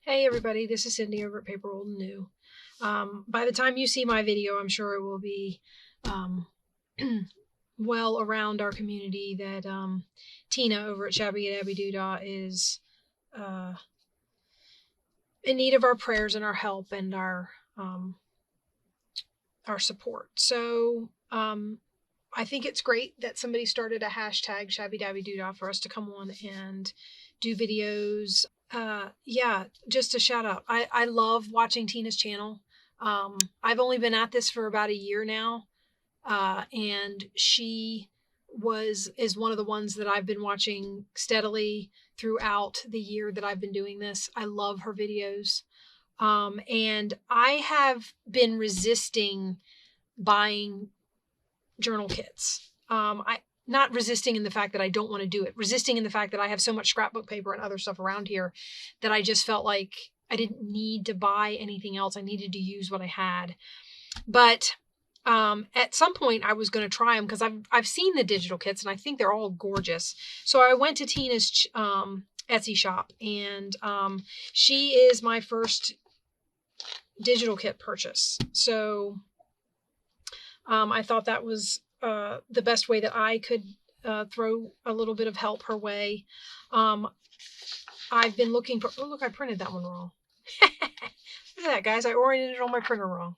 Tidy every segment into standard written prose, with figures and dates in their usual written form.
Hey everybody, this is Cindy over at Paper Old and New. By the time you see my video, I'm sure it will be well around our community that Tina over at shabbydabbydoodah is in need of our prayers and our help and our support. So I think it's great that somebody started a hashtag shabbydabbydoodah for us to come on and do videos. Yeah, just a shout out. I love watching Tina's channel. I've only been at this for about a year now. And she is one of the ones that I've been watching steadily throughout the year that I've been doing this. I love her videos. And I have been resisting buying journal kits. Not resisting in the fact that I don't want to do it, resisting in the fact that I have so much scrapbook paper and other stuff around here that I just felt like I didn't need to buy anything else. I needed to use what I had. But at some point I was going to try them because I've seen the digital kits and I think they're all gorgeous. So I went to Tina's Etsy shop, and she is my first digital kit purchase. So I thought that was the best way that I could throw a little bit of help her way. I've been looking for, oh look, I printed that one wrong. Look at that, guys. I oriented it on my printer wrong.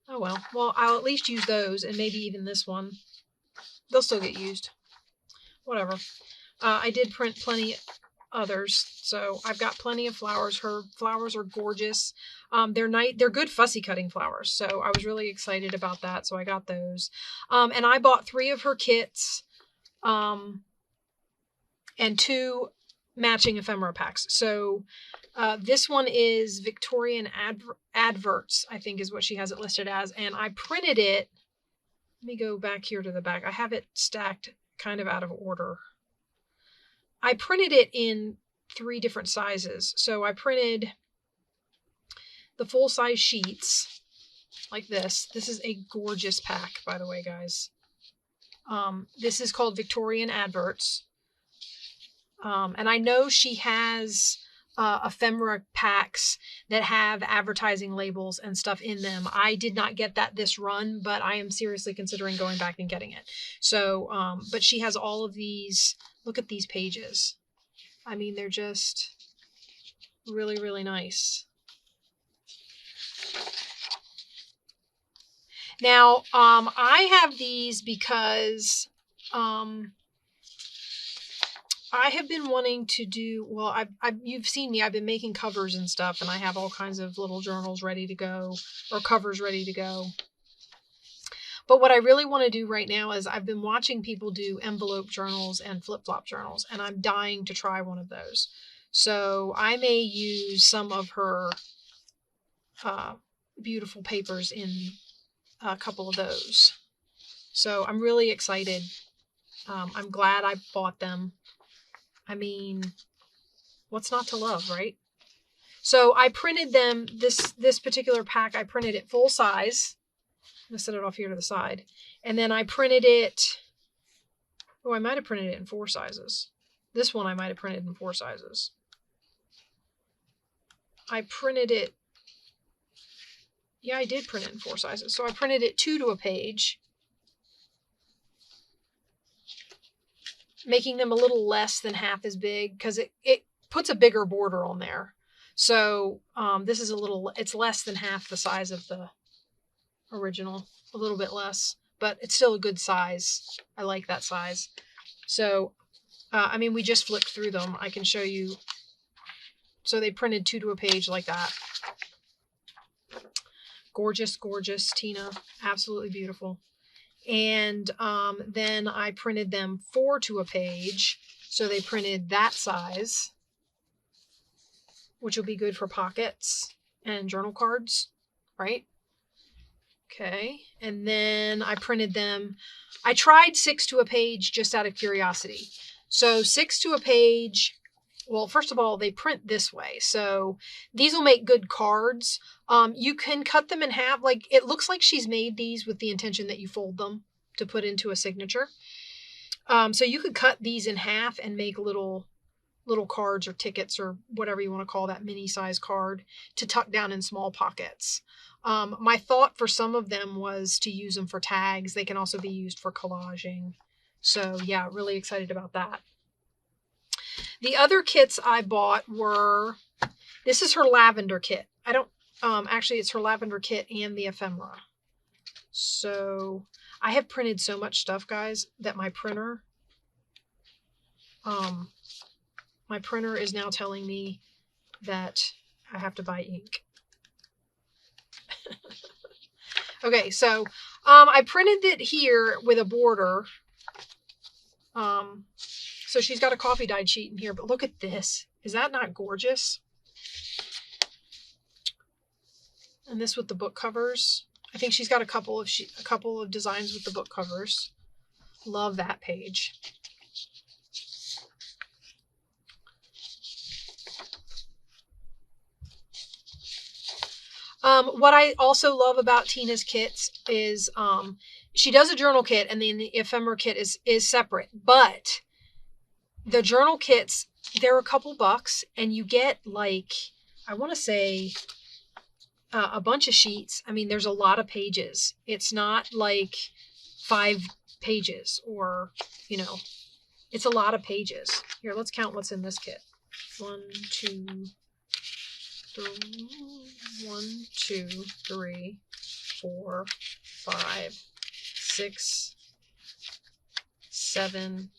Oh well. Well, I'll at least use those, and maybe even this one. They'll still get used. Whatever. I did print plenty others, so I've got plenty of flowers. Her flowers are gorgeous. They're good fussy cutting flowers, so I was really excited about that, so I got those. And I bought 3 of her kits, and 2 matching ephemera packs. So this one is Victorian Adverts, I think is what she has it listed as, and I printed it. Let me go back here to the back. I have it stacked kind of out of order. I printed it in 3 different sizes. So I printed the full-size sheets like this. This is a gorgeous pack, by the way, guys. This is called Victorian Adverts. And I know she has ephemera packs that have advertising labels and stuff in them. I did not get that this run, but I am seriously considering going back and getting it. So, but she has all of these. Look at these pages. I mean, they're just really, really nice. Now, I have these because I have been wanting to do, well, you've seen me, I've been making covers and stuff, and I have all kinds of little journals ready to go, or covers ready to go. But what I really want to do right now is I've been watching people do envelope journals and flip-flop journals, and I'm dying to try one of those. So I may use some of her beautiful papers in a couple of those. So I'm really excited. I'm glad I bought them. I mean, what's not to love, right? So I printed them, this particular pack, I printed it full size. I'm going to set it off here to the side. And then I printed it, oh, I might have printed it in 4 sizes. This one I might have printed in 4 sizes. I printed it, yeah, I did print it in 4 sizes. So I printed it 2 to a page, making them a little less than half as big because it puts a bigger border on there. So this is it's less than half the size of the original, a little bit less, but it's still a good size. I like that size. So, I mean, we just flipped through them. I can show you. So they printed 2 to a page like that. Gorgeous, gorgeous, Tina. Absolutely beautiful. And then I printed them 4 to a page. So they printed that size, which will be good for pockets and journal cards, right? Okay. And then I printed them. I tried 6 to a page just out of curiosity. So 6 to a page. Well, first of all, they print this way. So these will make good cards. You can cut them in half. Like, it looks like she's made these with the intention that you fold them to put into a signature. So you could cut these in half and make little little cards or tickets or whatever you want to call that mini size card to tuck down in small pockets. My thought for some of them was to use them for tags. They can also be used for collaging. So yeah, really excited about that. The other kits I bought were, this is her lavender kit. I don't, actually it's her lavender kit and the ephemera. So I have printed so much stuff, guys, that my printer is now telling me that I have to buy ink. Okay, so I printed it here with a border. So she's got a coffee dyed sheet in here, but look at this. Is that not gorgeous? And this with the book covers. I think she's got a couple of designs with the book covers. Love that page. What I also love about Tina's kits is she does a journal kit, and then the ephemera kit is separate. But the journal kits, they're a couple bucks, and you get like, I want to say a bunch of sheets. I mean, there's a lot of pages. It's not like 5 pages or, you know, it's a lot of pages. Here, let's count what's in this kit. 1, 2, 3, 4, 5, 6, 7,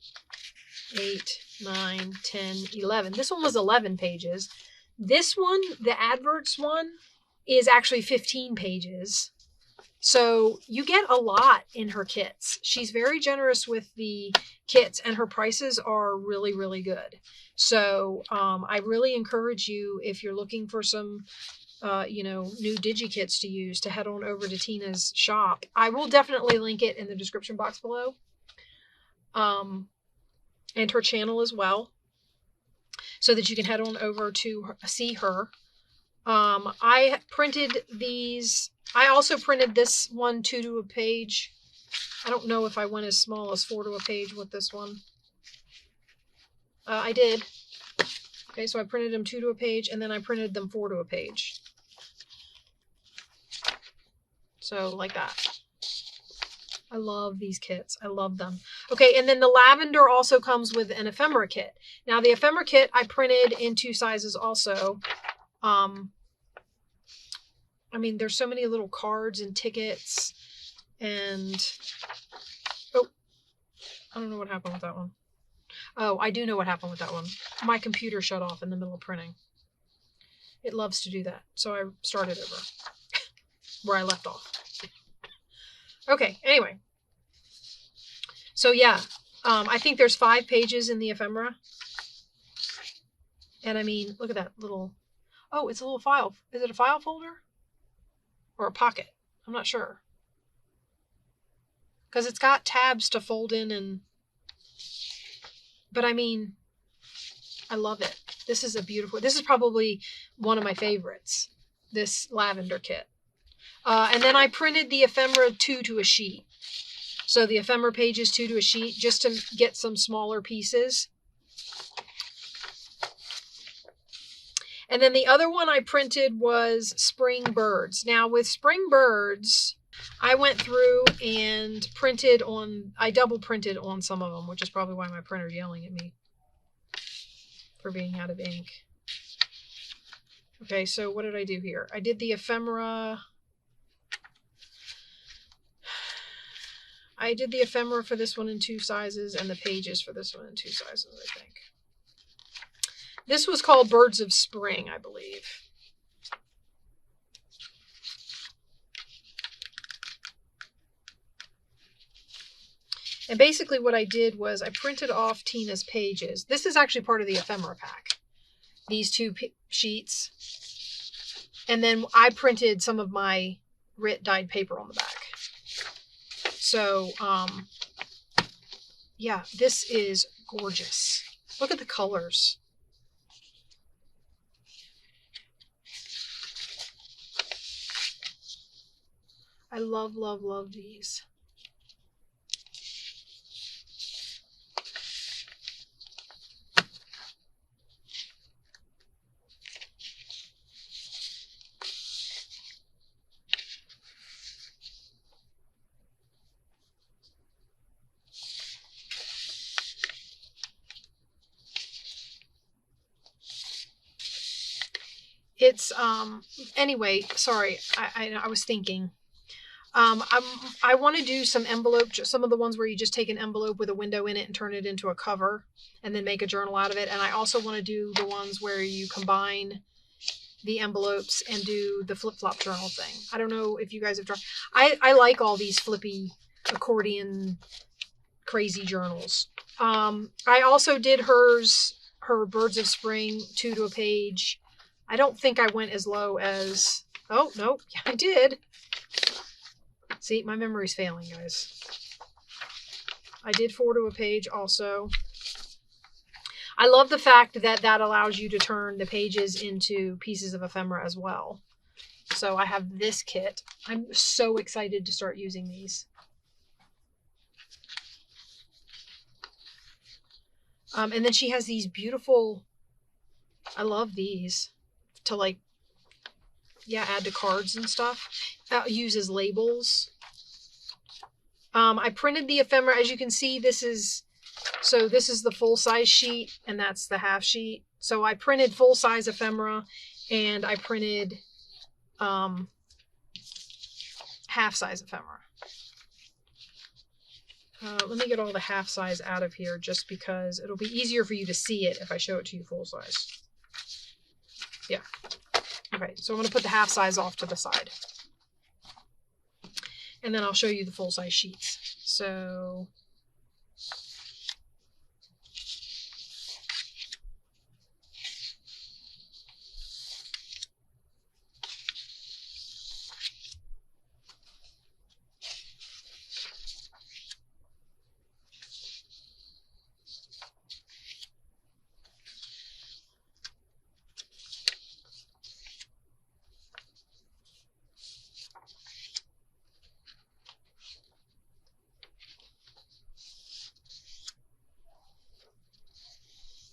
8, 9, 10, 11. This one was 11 pages. This one, the adverts one, is actually 15 pages. So you get a lot in her kits. She's very generous with the kits, and her prices are really, really good. So I really encourage you, if you're looking for some new digi-kits to use, to head on over to Tina's shop. I will definitely link it in the description box below. And her channel as well, so that you can head on over to see her. I printed these. I also printed this one 2 to a page. I don't know if I went as small as 4 to a page with this one. I did. Okay, so I printed them 2 to a page, and then I printed them 4 to a page. So like that. I love these kits. I love them. Okay, and then the lavender also comes with an ephemera kit. Now the ephemera kit I printed in 2 sizes also. I mean, there's so many little cards and tickets, and oh, I don't know what happened with that one. Oh, I do know what happened with that one. My computer shut off in the middle of printing. It loves to do that. So I started over where I left off. Okay, anyway. So yeah, I think there's 5 pages in the ephemera. And I mean, look at that little, oh, it's a little file. Is it a file folder? Or a pocket? I'm not sure. Because it's got tabs to fold in and, but I mean, I love it. This is a beautiful, this is probably one of my favorites, this lavender kit. And then I printed the ephemera 2 to a sheet. So the ephemera pages 2 to a sheet, just to get some smaller pieces. And then the other one I printed was Spring Birds. Now with Spring Birds, I went through and printed on, I double printed on some of them, which is probably why my printer's yelling at me for being out of ink. Okay, so what did I do here? I did the ephemera. I did the ephemera for this one in 2 sizes, and the pages for this one in 2 sizes, I think. This was called Birds of Spring, I believe. And basically what I did was I printed off Tina's pages. This is actually part of the ephemera pack. These 2 sheets. And then I printed some of my Rit dyed paper on the back. So, yeah, this is gorgeous. Look at the colors. I love, love, love these. It's, anyway, sorry, I was thinking. I want to do some envelope, some of the ones where you just take an envelope with a window in it and turn it into a cover and then make a journal out of it. And I also want to do the ones where you combine the envelopes and do the flip-flop journal thing. I don't know if you guys have tried. I like all these flippy accordion crazy journals. I also did her Birds of Spring 2 to a page. I don't think I went as low as, oh, no, I did. See, my memory's failing, guys. I did 4 to a page also. I love the fact that that allows you to turn the pages into pieces of ephemera as well. So I have this kit. I'm so excited to start using these. And then she has these beautiful, I love these, to like, yeah, add to cards and stuff. Use as labels. I printed the ephemera. As you can see, this is the full-size sheet, and that's the half sheet. So I printed full-size ephemera, and I printed half-size ephemera. Let me get all the half-size out of here just because it'll be easier for you to see it if I show it to you full-size. Yeah. Okay, so I'm going to put the half-size off to the side. And then I'll show you the full-size sheets. So...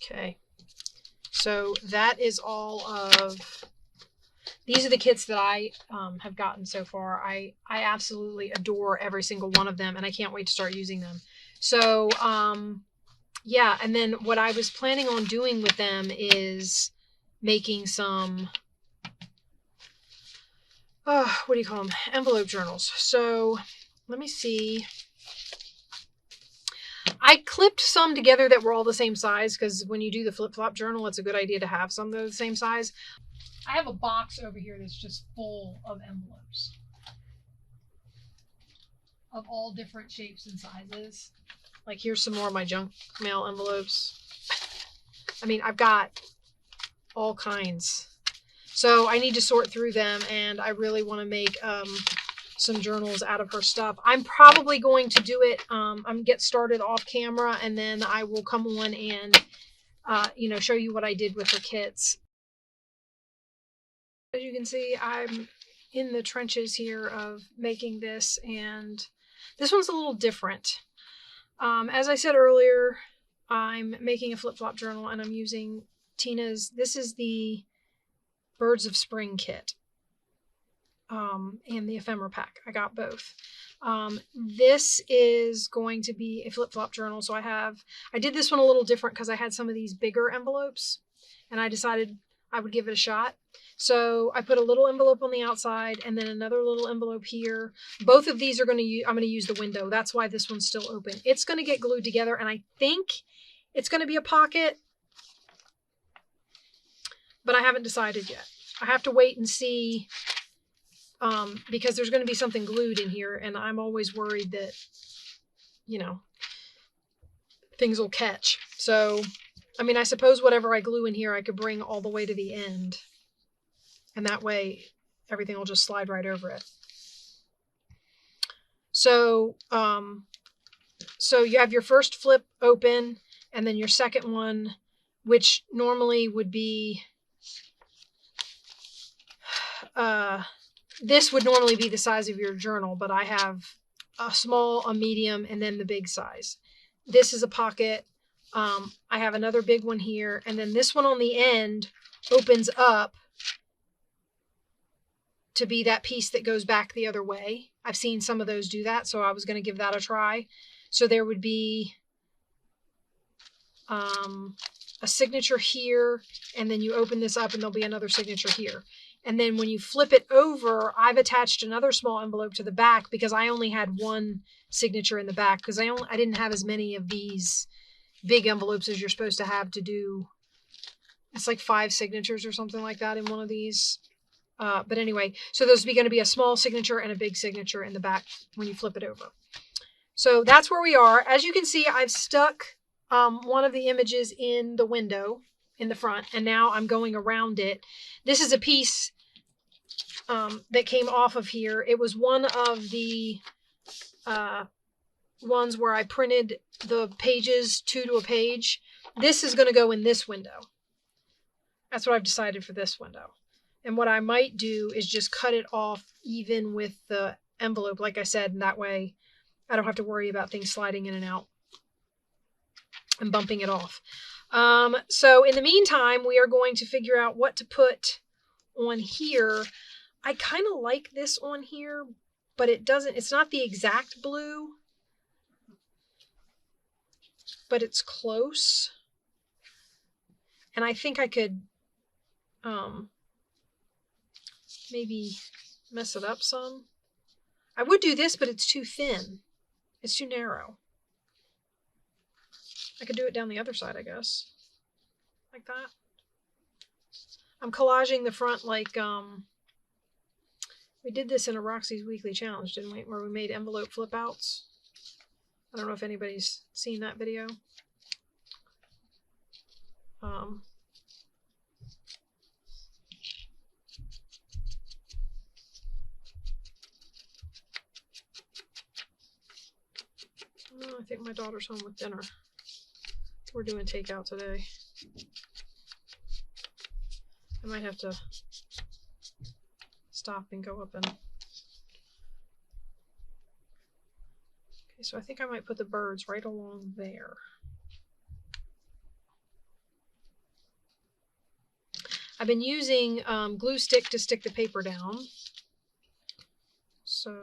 Okay, so that is all of, these are the kits that I have gotten so far. I absolutely adore every single one of them, and I can't wait to start using them. So, yeah, and then what I was planning on doing with them is making some, what do you call them? Envelope journals. So, let me see. I clipped some together that were all the same size because when you do the flip-flop journal, it's a good idea to have some that are the same size. I have a box over here that's just full of envelopes of all different shapes and sizes. Like here's some more of my junk mail envelopes. I mean, I've got all kinds. So I need to sort through them, and I really want to make some journals out of her stuff. I'm probably going to do it. I'm get started off camera, and then I will come on and show you what I did with her kits. As you can see, I'm in the trenches here of making this, and this one's a little different. As I said earlier, I'm making a flip-flop journal, and I'm using Tina's. This is the Birds of Spring kit. And the ephemera pack. I got both. This is going to be a flip-flop journal. So I did this one a little different because I had some of these bigger envelopes, and I decided I would give it a shot. So I put a little envelope on the outside and then another little envelope here. Both of these are I'm going to use the window. That's why this one's still open. It's going to get glued together, and I think it's going to be a pocket, but I haven't decided yet. I have to wait and see. Because there's going to be something glued in here, and I'm always worried that, things will catch. So, I mean, I suppose whatever I glue in here, I could bring all the way to the end, and that way everything will just slide right over it. So, so you have your first flip open, and then your second one, which normally would be, this would normally be the size of your journal, but I have a small, a medium, and then the big size. This is a pocket. I have another big one here, and then this one on the end opens up to be that piece that goes back the other way. I've seen some of those do that, so I was going to give that a try. So there would be a signature here, and then you open this up and there'll be another signature here. And then when you flip it over, I've attached another small envelope to the back because I only had one signature in the back because I didn't have as many of these big envelopes as you're supposed to have to do. It's like 5 signatures or something like that in one of these. But anyway, so there's going to be a small signature and a big signature in the back when you flip it over. So that's where we are. As you can see, I've stuck one of the images in the window in the front, and now I'm going around it. This is a piece that came off of here. It was one of the ones where I printed the pages 2 to a page. This is going to go in this window. That's what I've decided for this window. And what I might do is just cut it off even with the envelope, like I said, and that way I don't have to worry about things sliding in and out and bumping it off. So in the meantime, we are going to figure out what to put on here. I kind of like this on here, but it's not the exact blue, but it's close. And I think I could maybe mess it up some. I would do this, but it's too thin. It's too narrow. I could do it down the other side, I guess. Like that. I'm collaging the front like, we did this in a Roxy's Weekly Challenge, didn't we? Where we made envelope flip outs. I don't know if anybody's seen that video. I think my daughter's home with dinner. We're doing takeout today. I might have to stop and go up and... Okay, so I think I might put the birds right along there. I've been using glue stick to stick the paper down. So...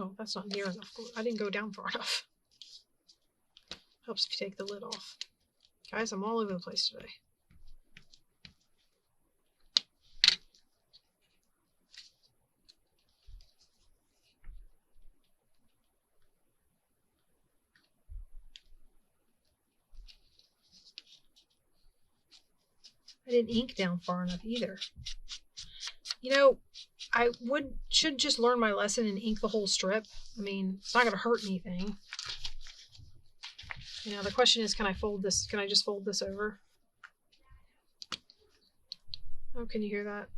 Oh, that's not near enough. I didn't go down far enough. Helps if you take the lid off. Guys, I'm all over the place today. I didn't ink down far enough either. You know, I should just learn my lesson and ink the whole strip. I mean, it's not going to hurt anything. You know, the question is, can I fold this? Can I just fold this over? Oh, can you hear that?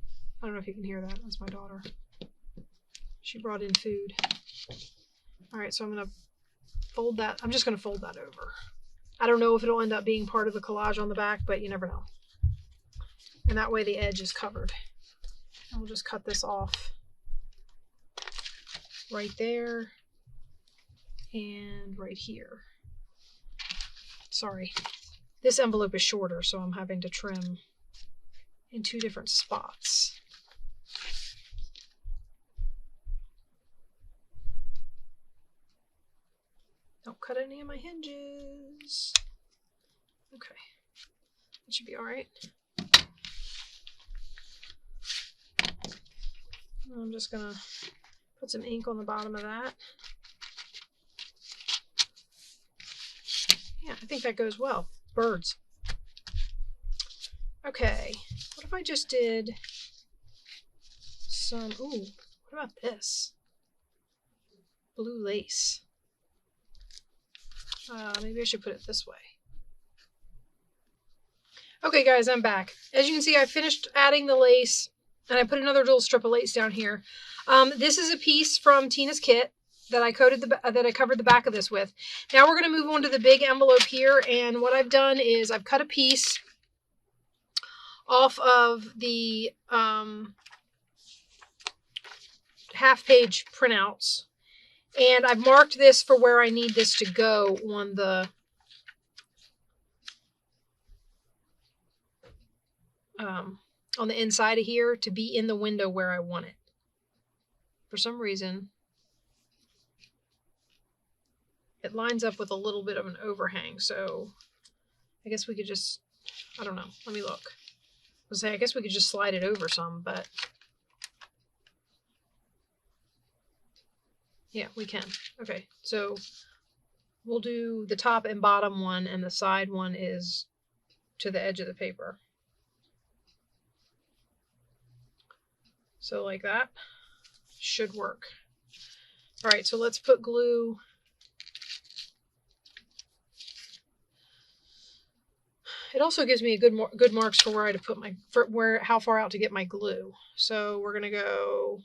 I don't know if you can hear that. That's my daughter. She brought in food. All right, so I'm going to fold that. I'm just going to fold that over. I don't know if it'll end up being part of the collage on the back, but you never know. And that way the edge is covered. And we'll just cut this off right there and right here. Sorry, this envelope is shorter, so I'm having to trim in 2 different spots. Don't cut any of my hinges. Okay, that should be all right. I'm just gonna put some ink on the bottom of that. Yeah, I think that goes well. Birds. Okay, what if I just did some, ooh, what about this? Blue lace. Maybe I should put it this way. Okay guys, I'm back. As you can see, I finished adding the lace. And I put another little strip of lace down here. This is a piece from Tina's kit that I covered the back of this with. Now we're going to move on to the big envelope here. And what I've done is I've cut a piece off of the half-page printouts. And I've marked this for where I need this to go on the inside of here to be in the window where I want it. for some reason, it lines up with a little bit of an overhang. So I guess we could just, I don't know. Let me look. I guess we could just slide it over some, but yeah, we can. Okay, so we'll do the top and bottom one, and the side one is to the edge of the paper. So like that should work. All right, so let's put glue. It also gives me a good marks for where to put my, how far out to get my glue. So we're gonna go.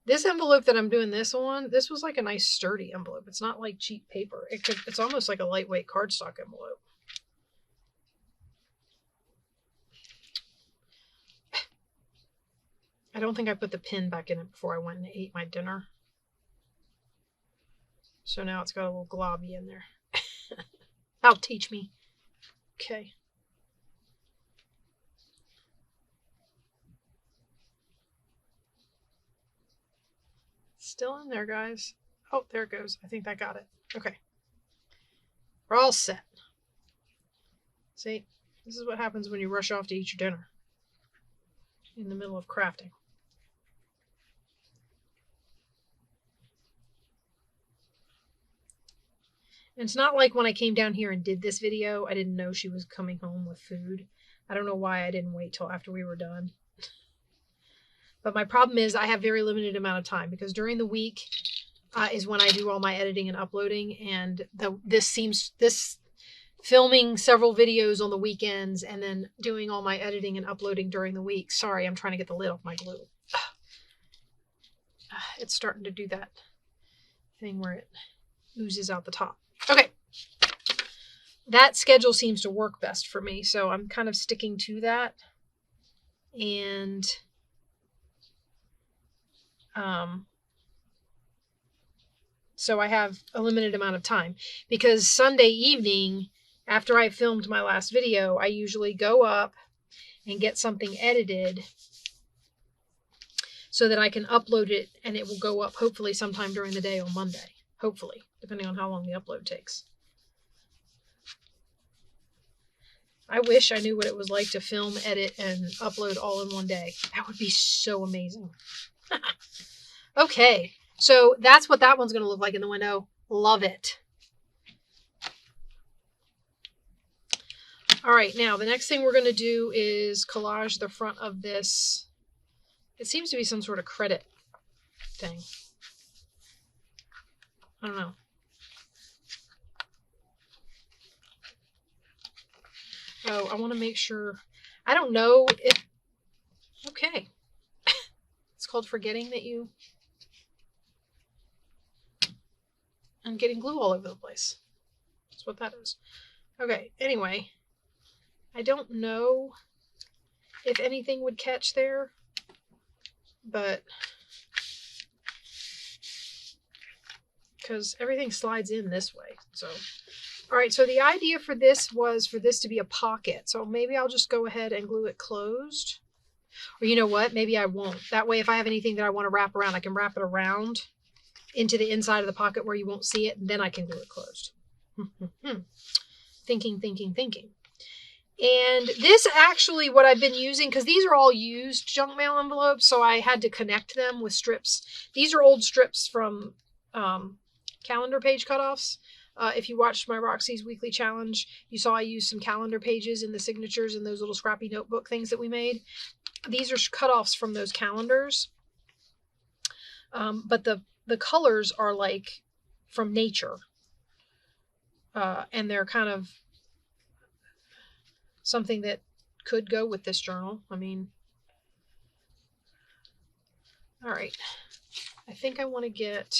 This envelope that I'm doing this on, this was like a nice sturdy envelope. It's not like cheap paper. It's almost like a lightweight cardstock envelope. I don't think I put the pin back in it before I went and ate my dinner. So now it's got a little globby in there. That'll teach me. Okay. Still in there, guys. Oh, there it goes. I think that got it. Okay. We're all set. See, this is what happens when you rush off to eat your dinner in the middle of crafting. And it's not like when I came down here and did this video, I didn't know she was coming home with food. I don't know why I didn't wait till after we were done. But my problem is I have very limited amount of time, because during the week is when I do all my editing and uploading, and this filming several videos on the weekends and then doing all my editing and uploading during the week. Sorry, I'm trying to get the lid off my glue. It's starting to do that thing where it oozes out the top. Okay. That schedule seems to work best for me, so I'm kind of sticking to that. And so I have a limited amount of time, because Sunday evening, after I filmed my last video, I usually go up and get something edited so that I can upload it, and it will go up hopefully sometime during the day on Monday. Hopefully, depending on how long the upload takes. I wish I knew what it was like to film, edit, and upload all in one day. That would be so amazing. Okay, so that's what that one's going to look like in the window. Love it. All right, now the next thing we're going to do is collage the front of this. It seems to be some sort of credit thing. I don't know. Oh, I want to make sure. I don't know if... Okay. It's called forgetting that you... and getting glue all over the place. That's what that is. Okay, anyway. I don't know if anything would catch there, but... because everything slides in this way, so... All right, so the idea for this was for this to be a pocket. So maybe I'll just go ahead and glue it closed. Or you know what? Maybe I won't. That way, if I have anything that I want to wrap around, I can wrap it around into the inside of the pocket where you won't see it, and then I can glue it closed. Thinking, thinking, thinking. And this actually, what I've been using, because these are all used junk mail envelopes, so I had to connect them with strips. These are old strips from calendar page cutoffs. If you watched my Roxy's weekly challenge, you saw I used some calendar pages in the signatures and those little scrappy notebook things that we made. These are cutoffs from those calendars. But the colors are like from nature. And they're kind of something that could go with this journal. I mean, all right. I think I want to get...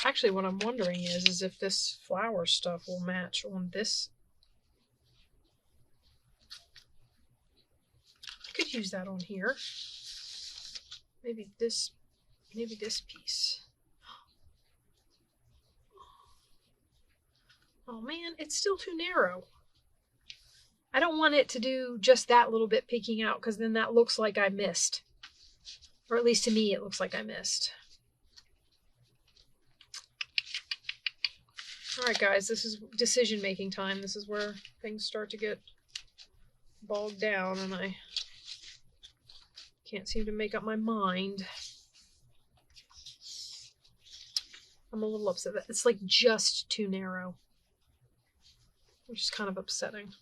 actually, what I'm wondering is if this flower stuff will match on this. I could use that on here. Maybe this piece. Oh man, it's still too narrow. I don't want it to do just that little bit peeking out, because then that looks like I missed. Or at least to me, it looks like I missed. All right, guys, this is decision-making time. This is where things start to get bogged down, and I can't seem to make up my mind. I'm a little upset. It's like just too narrow, which is kind of upsetting.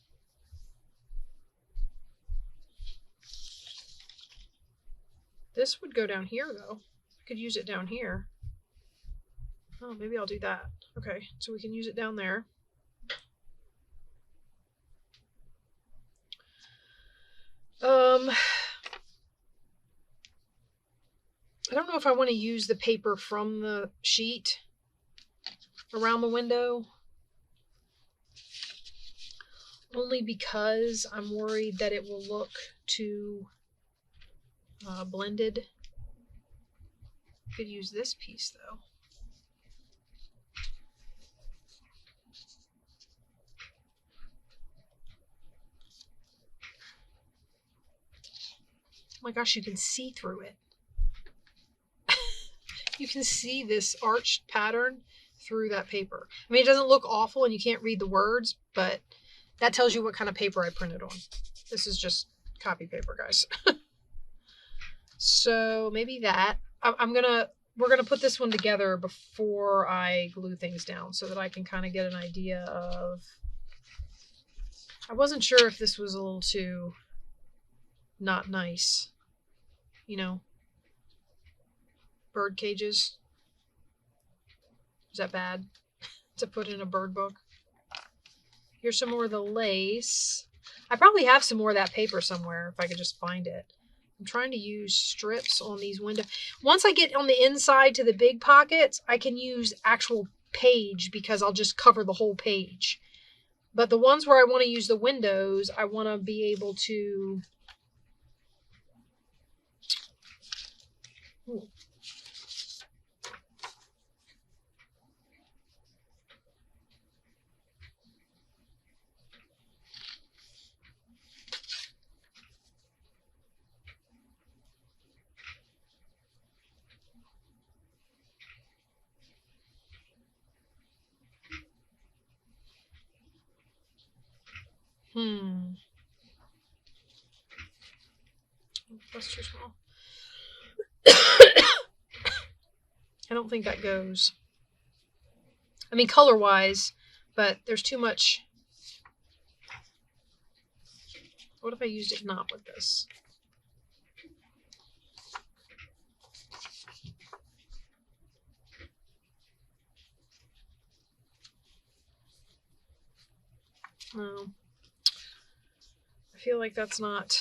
This would go down here, though. I could use it down here. Oh, maybe I'll do that. Okay, so we can use it down there. I don't know if I want to use the paper from the sheet around the window. Only because I'm worried that it will look too blended. Could use this piece though. Oh my gosh, you can see through it. You can see this arched pattern through that paper. I mean, it doesn't look awful and you can't read the words, but that tells you what kind of paper I printed on. This is just copy paper, guys. So maybe that. We're gonna put this one together before I glue things down so that I can kind of get an idea of. I wasn't sure if this was a little too not nice, you know. Bird cages. Is that bad to put in a bird book? Here's some more of the lace. I probably have some more of that paper somewhere if I could just find it. I'm trying to use strips on these windows. Once I get on the inside to the big pockets, I can use actual page because I'll just cover the whole page. But the ones where I want to use the windows, I want to be able to... Ooh. That's too small. I don't think that goes. I mean, color-wise, but there's too much. What if I used it not with this? No. I feel like that's not...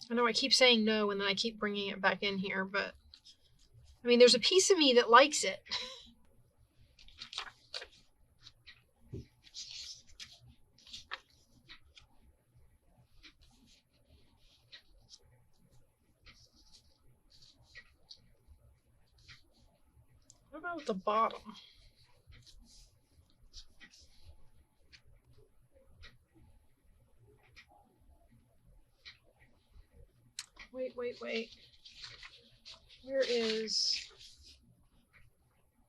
I know I keep saying no and then I keep bringing it back in here, but I mean, there's a piece of me that likes it. What about the bottom? Wait. Where is...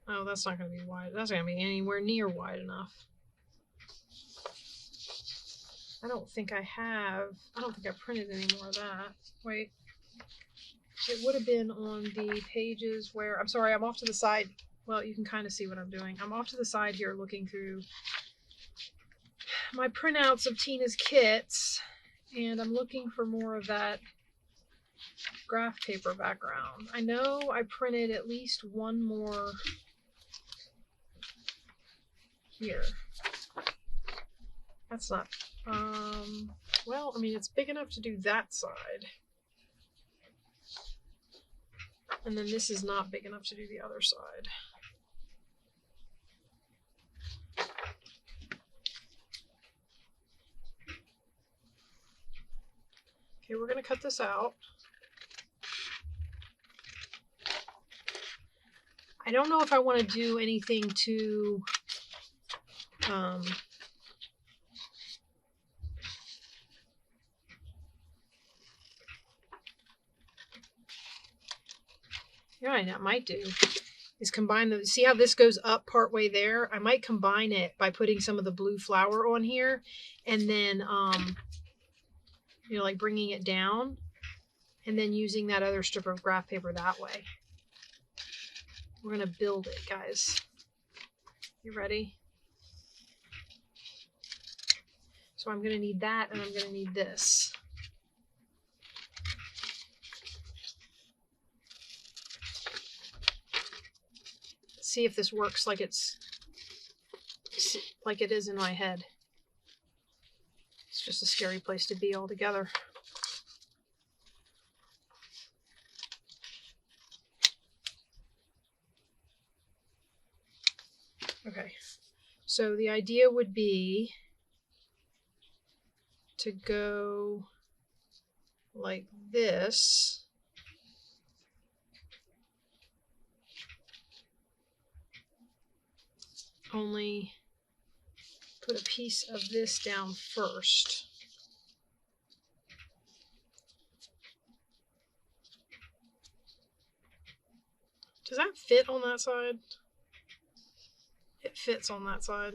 Oh, that's not going to be wide. That's not going to be anywhere near wide enough. I don't think I printed any more of that. Wait. It would have been on the pages where... I'm sorry, I'm off to the side. Well, you can kind of see what I'm doing. I'm off to the side here looking through my printouts of Tina's kits, and I'm looking for more of that graph paper background. I know I printed at least one more here. That's not, well, I mean, it's big enough to do that side. And then this is not big enough to do the other side. Okay, we're going to cut this out. I don't know if I want to do anything to you know what I might do is combine the, see how this goes up part way there? I might combine it by putting some of the blue flower on here and then, you know, like bringing it down and then using that other strip of graph paper that way. We're going to build it, guys. You ready? So I'm going to need that and I'm going to need this. See if this works like it's like it is in my head. It's just a scary place to be altogether. Okay, so the idea would be to go like this. Only put a piece of this down first. Does that fit on that side? It fits on that side.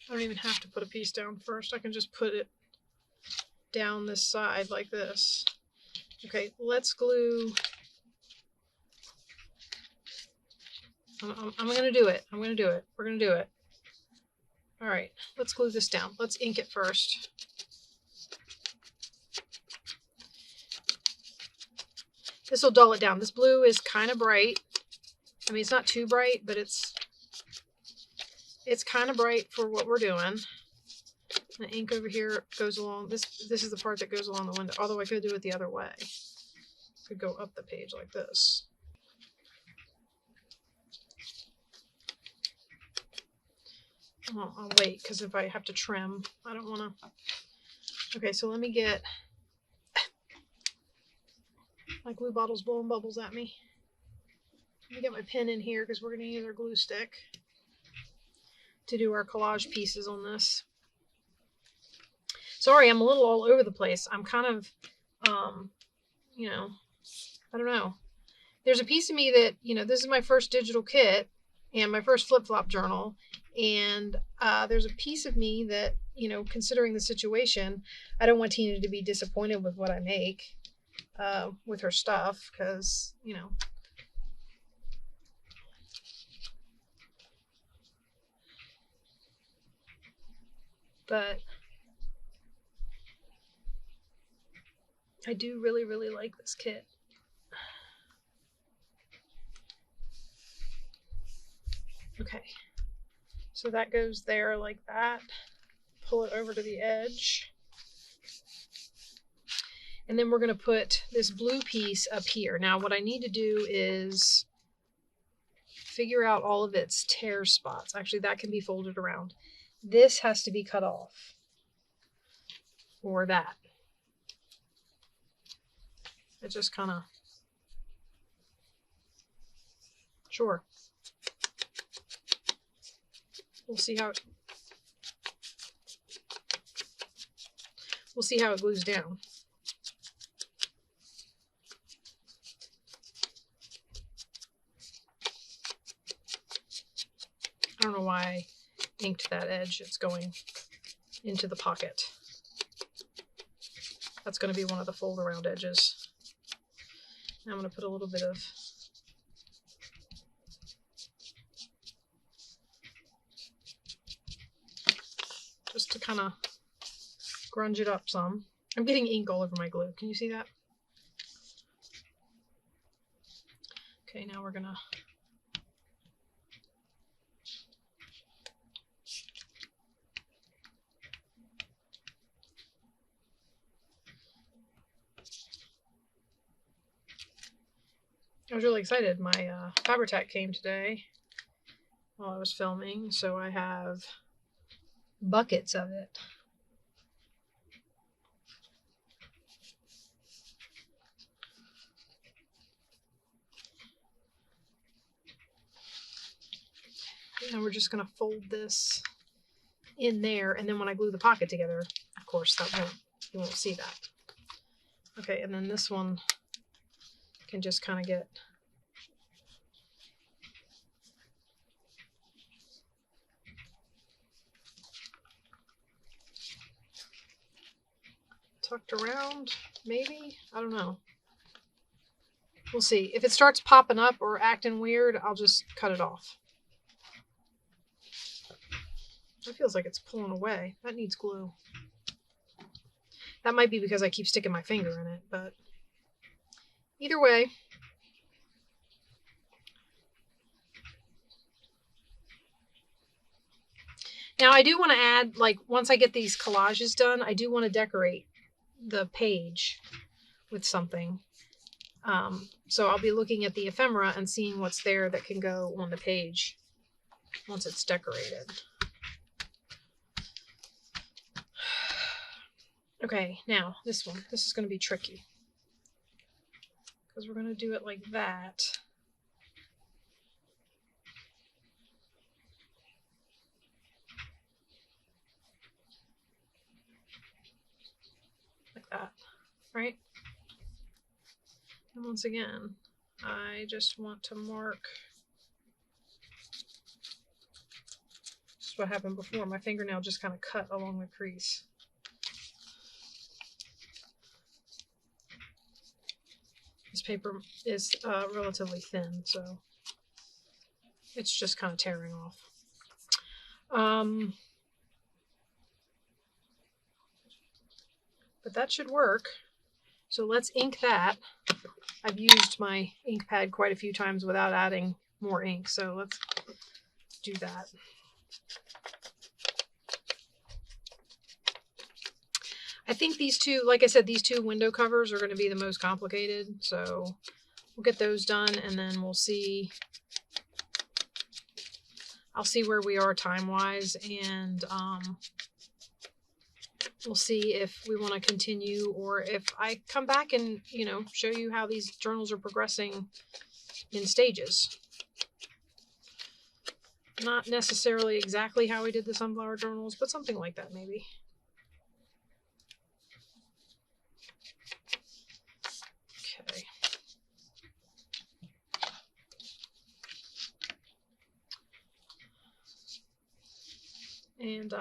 I don't even have to put a piece down first. I can just put it down this side like this. Okay, let's glue. I'm going to do it. I'm going to do it. We're going to do it. All right, let's glue this down. Let's ink it first. This will dull it down. This blue is kind of bright. I mean, it's not too bright, but it's kind of bright for what we're doing. The ink over here goes along. This is the part that goes along the window. Although I could do it the other way. Could go up the page like this. I'll wait because if I have to trim, I don't want to. Okay, so let me get. My glue bottle's blowing bubbles at me. Let me get my pen in here because we're going to use our glue stick to do our collage pieces on this. Sorry, I'm a little all over the place. I'm kind of, you know, I don't know. There's a piece of me that, you know, this is my first digital kit and my first flip-flop journal. And there's a piece of me that, you know, considering the situation, I don't want Tina to be disappointed with what I make with her stuff because, you know. But I do really, really like this kit. Okay, so that goes there like that. Pull it over to the edge. And then we're going to put this blue piece up here. Now what I need to do is figure out all of its tear spots. Actually, that can be folded around. This has to be cut off. Or that. It just kind of... Sure. We'll see how it glues down. I don't know why I inked that edge. It's going into the pocket. That's going to be one of the fold around edges. Now I'm going to put a little bit of just to kind of grunge it up some. I'm getting ink all over my glue. Can you see that? Okay, now we're gonna I was really excited. My Fabri-Tac came today while I was filming, so I have buckets of it. And we're just going to fold this in there, and then when I glue the pocket together, of course, you won't see that. Okay, and then this one can just kind of get tucked around, maybe? I don't know. We'll see. If it starts popping up or acting weird, I'll just cut it off. That feels like it's pulling away. That needs glue. That might be because I keep sticking my finger in it, but either way. Now I do want to add, like, once I get these collages done, I do want to decorate the page with something. So I'll be looking at the ephemera and seeing what's there that can go on the page once it's decorated. Okay, now this one. This is going to be tricky because we're going to do it like that. Like that, right? And once again, I just want to mark. This is what happened before. My fingernail just kind of cut along the crease. This paper is relatively thin, so it's just kind of tearing off. But that should work. So let's ink that. I've used my ink pad quite a few times without adding more ink, so let's do that. I think these two, like I said, these two window covers are going to be the most complicated, so we'll get those done, and then we'll see. I'll see where we are time-wise, and we'll see if we want to continue, or if I come back and, you know, show you how these journals are progressing in stages. Not necessarily exactly how we did the sunflower journals, but something like that maybe. Okay. And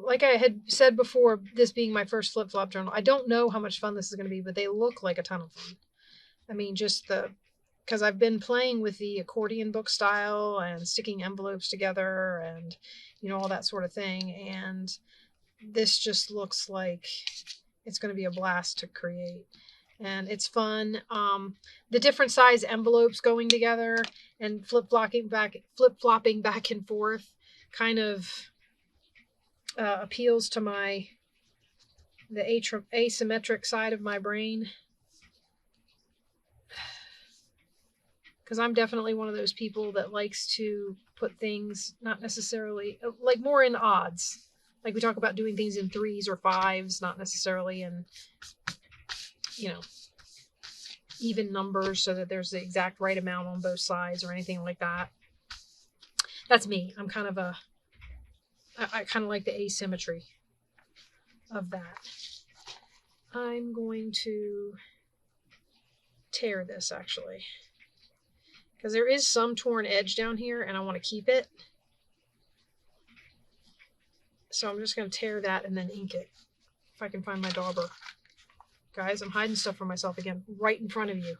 like I had said before, this being my first flip-flop journal, I don't know how much fun this is going to be, but they look like a ton of fun. I mean, just because I've been playing with the accordion book style and sticking envelopes together and, you know, all that sort of thing. And this just looks like it's going to be a blast to create. And it's fun. The different size envelopes going together and flip-flopping back and forth kind of appeals to the asymmetric side of my brain. Because I'm definitely one of those people that likes to put things not necessarily, like, more in odds. Like we talk about doing things in 3s or 5s, not necessarily in, you know, even numbers so that there's the exact right amount on both sides or anything like that. That's me. I'm kind of I kind of like the asymmetry of that. I'm going to tear this actually, because there is some torn edge down here and I want to keep it. So I'm just going to tear that and then ink it. If I can find my dauber. Guys, I'm hiding stuff from myself again, right in front of you.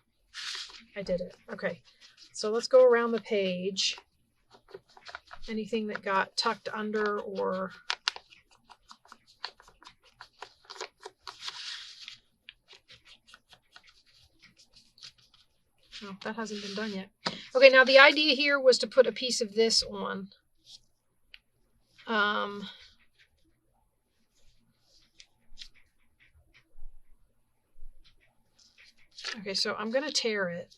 I did it. Okay, so let's go around the page. anything that got tucked under or no, that hasn't been done yet. Okay, now the idea here was to put a piece of this on. Okay, so I'm going to tear it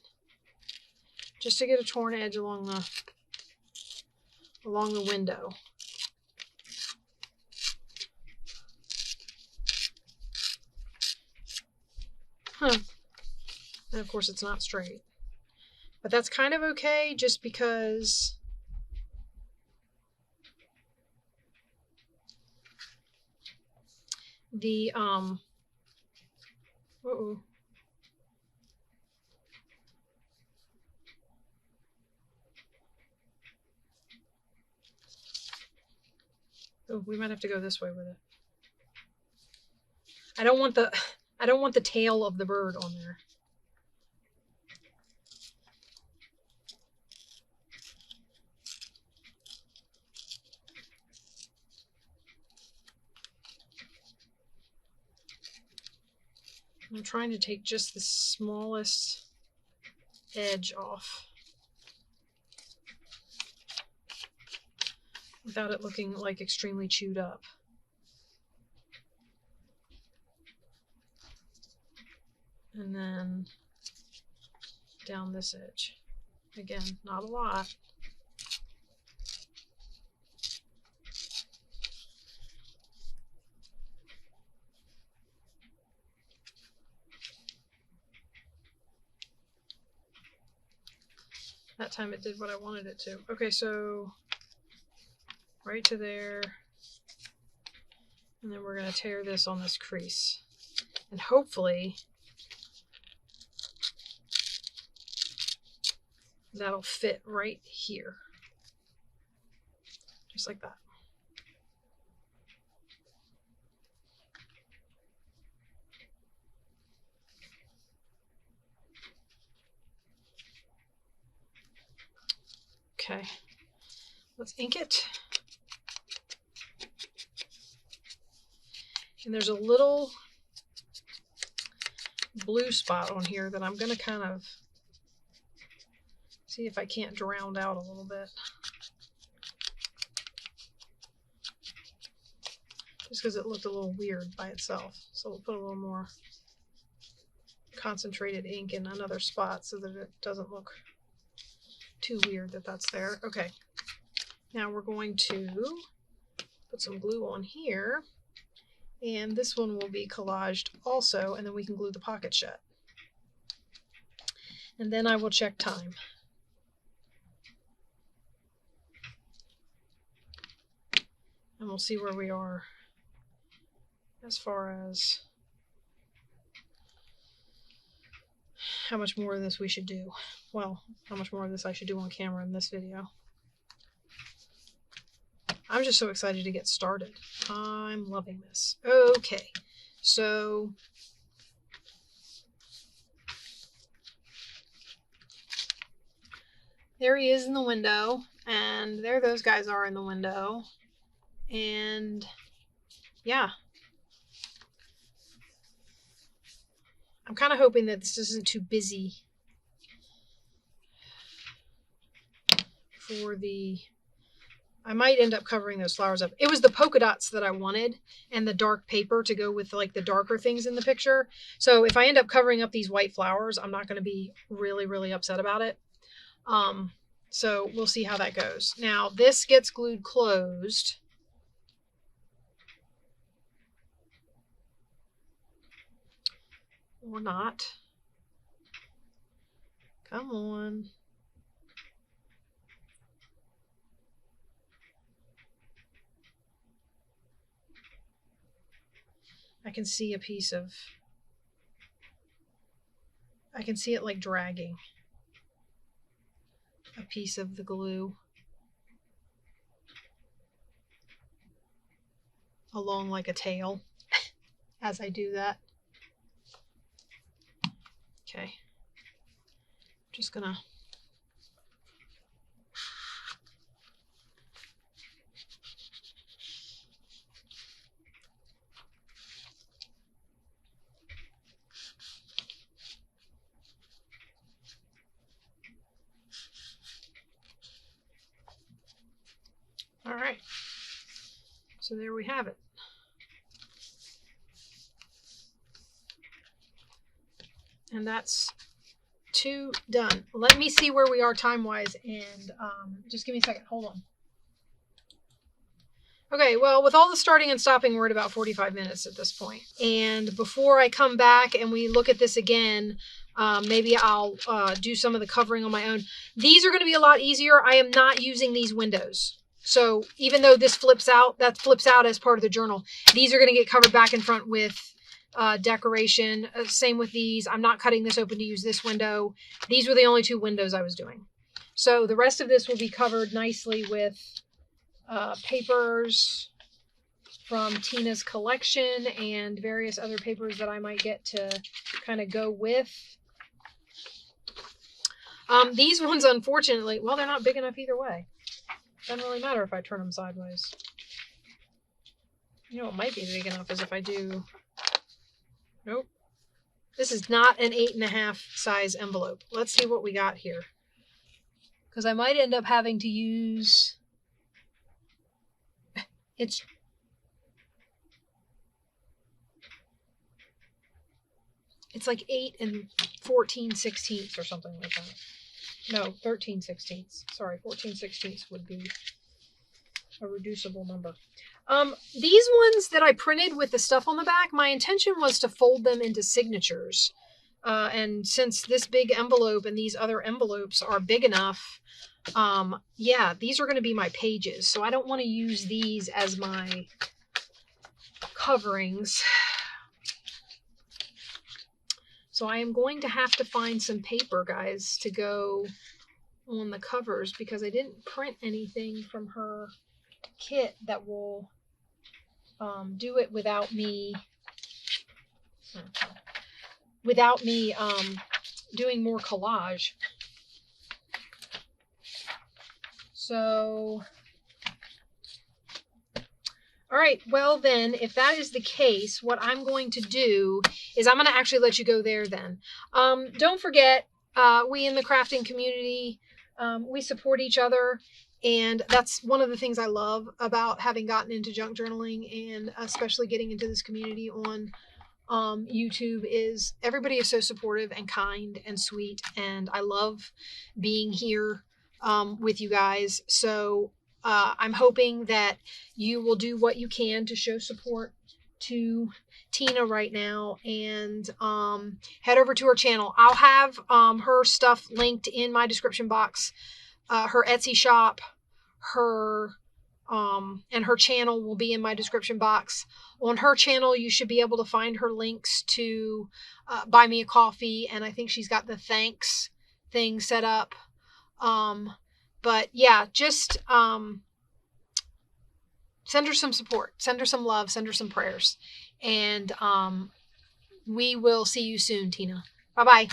just to get a torn edge along the window. Huh. And of course it's not straight. But that's kind of okay just because the uh-oh. Oh, we might have to go this way with it. I don't want the tail of the bird on there. I'm trying to take just the smallest edge off without it looking like extremely chewed up. And then down this edge. Again, not a lot. That time it did what I wanted it to. Okay, so right to there. And then we're going to tear this on this crease. And hopefully that'll fit right here. Just like that. Okay, let's ink it. And there's a little blue spot on here that I'm going to kind of see if I can't drown out a little bit. Just because it looked a little weird by itself. So we'll put a little more concentrated ink in another spot so that it doesn't look too weird that that's there. Okay, now we're going to put some glue on here, and this one will be collaged also, and then we can glue the pocket shut. And then I will check time. And we'll see where we are as far as how much more of this we should do. Well, how much more of this I should do on camera in this video. I'm just so excited to get started. I'm loving this. Okay, so there he is in the window, and there those guys are in the window. And yeah, I'm kind of hoping that this isn't too busy for the... I might end up covering those flowers up. It was the polka dots that I wanted and the dark paper to go with like the darker things in the picture. So if I end up covering up these white flowers, I'm not going to be really, really upset about it. So we'll see how that goes. Now this gets glued closed. Or not. Come on. I can see a piece of... I can see it like dragging a piece of the glue along like a tail as I do that. Okay, just gonna right. So there we have it. And that's 2 done. Let me see where we are time-wise, and just give me a second. Hold on. Okay, well, with all the starting and stopping, we're at about 45 minutes at this point. And before I come back and we look at this again, maybe I'll do some of the covering on my own. These are going to be a lot easier. I am not using these windows. So even though this flips out, that flips out as part of the journal. These are going to get covered back and front with decoration. Same with these. I'm not cutting this open to use this window. These were the only 2 windows I was doing. So the rest of this will be covered nicely with papers from Tina's collection and various other papers that I might get to kind of go with. These ones, unfortunately, well, they're not big enough either way. Doesn't really matter if I turn them sideways. You know what might be big enough is if I do... Nope. This is not an 8.5 size envelope. Let's see what we got here. Because I might end up having to use... It's like 8 and 14/16 or something like that. No, 13/16. Sorry, 14/16 would be a reducible number. These ones that I printed with the stuff on the back, my intention was to fold them into signatures. And since this big envelope and these other envelopes are big enough, yeah, these are going to be my pages. So I don't want to use these as my coverings. So I am going to have to find some paper, guys, to go on the covers because I didn't print anything from her kit that will do it without me doing more collage. So, all right, well then, if that is the case, what I'm going to do is I'm going to actually let you go there then. Don't forget, we in the crafting community, we support each other. And that's one of the things I love about having gotten into junk journaling and especially getting into this community on YouTube is everybody is so supportive and kind and sweet. And I love being here with you guys. So I'm hoping that you will do what you can to show support to Tina right now and head over to her channel. I'll have her stuff linked in my description box. Her Etsy shop, and her channel will be in my description box. On her channel, you should be able to find her links to buy me a coffee, and I think she's got the thanks thing set up. But yeah, just send her some support, send her some love, send her some prayers, and we will see you soon, Tina. Bye-bye.